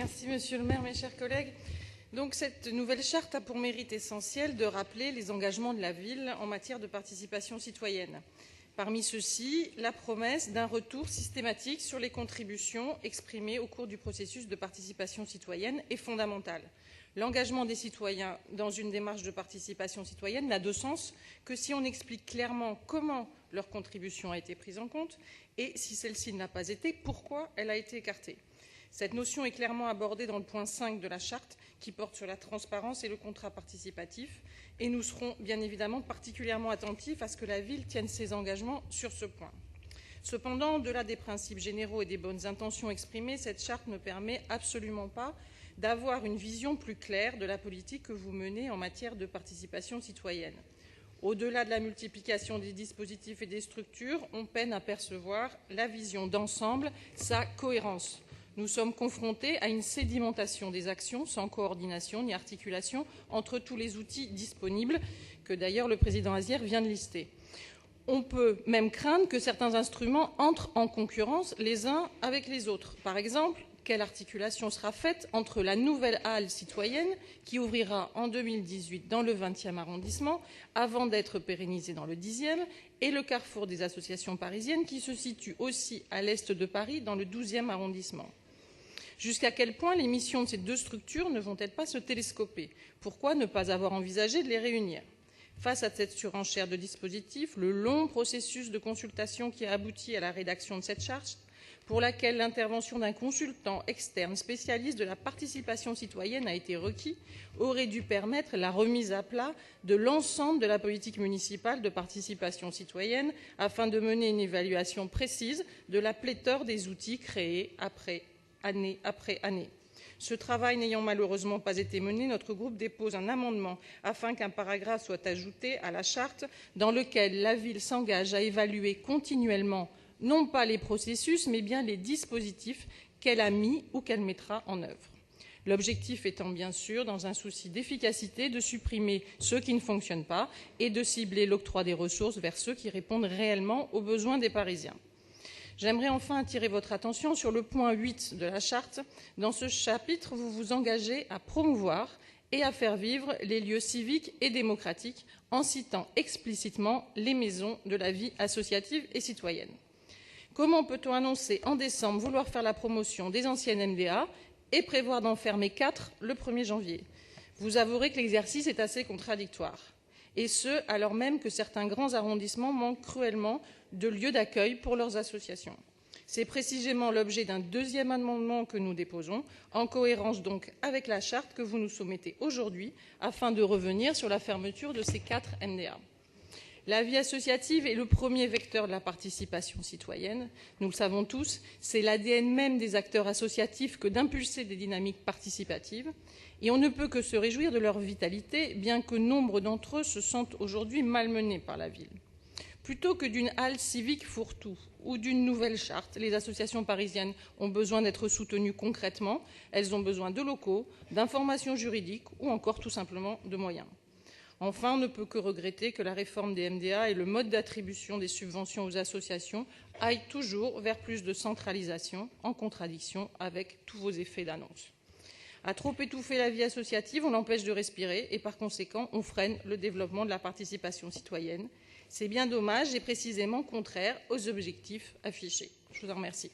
Merci, Monsieur le maire, mes chers collègues. Donc, cette nouvelle charte a pour mérite essentiel de rappeler les engagements de la ville en matière de participation citoyenne. Parmi ceux-ci, la promesse d'un retour systématique sur les contributions exprimées au cours du processus de participation citoyenne est fondamentale. L'engagement des citoyens dans une démarche de participation citoyenne n'a de sens que si on explique clairement comment leur contribution a été prise en compte et, si celle-ci n'a pas été, pourquoi elle a été écartée. Cette notion est clairement abordée dans le point 5 de la charte qui porte sur la transparence et le contrat participatif, et nous serons bien évidemment particulièrement attentifs à ce que la ville tienne ses engagements sur ce point. Cependant, au-delà des principes généraux et des bonnes intentions exprimées, cette charte ne permet absolument pas d'avoir une vision plus claire de la politique que vous menez en matière de participation citoyenne. Au-delà de la multiplication des dispositifs et des structures, on peine à percevoir la vision d'ensemble, sa cohérence. Nous sommes confrontés à une sédimentation des actions sans coordination ni articulation entre tous les outils disponibles, que d'ailleurs le président Azière vient de lister. On peut même craindre que certains instruments entrent en concurrence les uns avec les autres. Par exemple, quelle articulation sera faite entre la nouvelle halle citoyenne qui ouvrira en 2018 dans le 20e arrondissement, avant d'être pérennisée dans le 10e, et le carrefour des associations parisiennes qui se situe aussi à l'est de Paris, dans le 12e arrondissement. Jusqu'à quel point les missions de ces deux structures ne vont-elles pas se télescoper? Pourquoi ne pas avoir envisagé de les réunir? Face à cette surenchère de dispositifs, le long processus de consultation qui a abouti à la rédaction de cette charte, pour laquelle l'intervention d'un consultant externe spécialiste de la participation citoyenne a été requis, aurait dû permettre la remise à plat de l'ensemble de la politique municipale de participation citoyenne afin de mener une évaluation précise de la pléthore des outils créés année après année. Ce travail n'ayant malheureusement pas été mené, notre groupe dépose un amendement afin qu'un paragraphe soit ajouté à la charte dans lequel la ville s'engage à évaluer continuellement non pas les processus, mais bien les dispositifs qu'elle a mis ou qu'elle mettra en œuvre. L'objectif étant bien sûr, dans un souci d'efficacité, de supprimer ceux qui ne fonctionnent pas et de cibler l'octroi des ressources vers ceux qui répondent réellement aux besoins des Parisiens. J'aimerais enfin attirer votre attention sur le point 8 de la charte. Dans ce chapitre, vous vous engagez à promouvoir et à faire vivre les lieux civiques et démocratiques en citant explicitement les maisons de la vie associative et citoyenne. Comment peut-on annoncer en décembre vouloir faire la promotion des anciennes MDA et prévoir d'en fermer 4 le 1er janvier? Vous avouerez que l'exercice est assez contradictoire. Et ce, alors même que certains grands arrondissements manquent cruellement de lieux d'accueil pour leurs associations. C'est précisément l'objet d'un deuxième amendement que nous déposons, en cohérence donc avec la charte que vous nous soumettez aujourd'hui, afin de revenir sur la fermeture de ces 4 MDA. La vie associative est le premier vecteur de la participation citoyenne. Nous le savons tous, c'est l'ADN même des acteurs associatifs que d'impulser des dynamiques participatives. Et on ne peut que se réjouir de leur vitalité, bien que nombre d'entre eux se sentent aujourd'hui malmenés par la ville. Plutôt que d'une halle civique fourre-tout ou d'une nouvelle charte, les associations parisiennes ont besoin d'être soutenues concrètement. Elles ont besoin de locaux, d'informations juridiques ou encore tout simplement de moyens. Enfin, on ne peut que regretter que la réforme des MDA et le mode d'attribution des subventions aux associations aillent toujours vers plus de centralisation, en contradiction avec tous vos effets d'annonce. À trop étouffer la vie associative, on l'empêche de respirer et par conséquent, on freine le développement de la participation citoyenne. C'est bien dommage et précisément contraire aux objectifs affichés. Je vous en remercie.